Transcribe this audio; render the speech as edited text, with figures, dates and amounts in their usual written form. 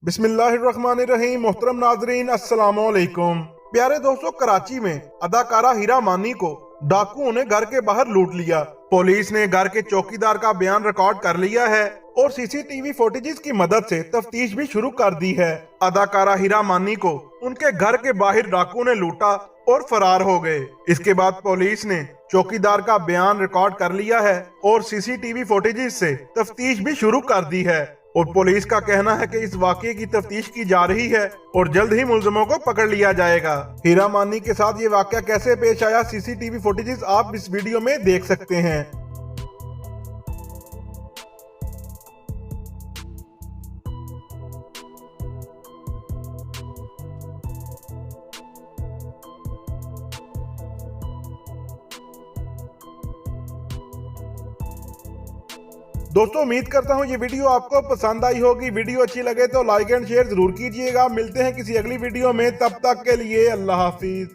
बिस्मिल्लाहिर्रहमानिर्रहीम। मोहतरम नाजरीन, अस्सलाम वालेकुम। प्यारे दोस्तों, कराची में अदाकारा हीरा मानी को डाकुओं ने घर के बाहर लूट लिया। पुलिस ने घर के चौकीदार का बयान रिकॉर्ड कर लिया है और सीसीटीवी फुटेजेस की मदद से तफ्तीश भी शुरू कर दी है। अदाकारा हीरा मानी को उनके घर के बाहर डाकुओं ने लूटा और फरार हो गए। इसके बाद पुलिस ने चौकीदार का बयान रिकॉर्ड कर लिया है और सीसीटीवी फुटेजेस से तफ्तीश भी शुरू कर दी है और पुलिस का कहना है कि इस वाकये की तफ्तीश की जा रही है और जल्द ही मुलजिमों को पकड़ लिया जाएगा। हीरा मानी के साथ ये वाकया कैसे पेश आया, सीसीटीवी फुटेजेस आप इस वीडियो में देख सकते हैं। दोस्तों, उम्मीद करता हूँ ये वीडियो आपको पसंद आई होगी। वीडियो अच्छी लगे तो लाइक एंड शेयर जरूर कीजिएगा। मिलते हैं किसी अगली वीडियो में, तब तक के लिए अल्लाह हाफिज।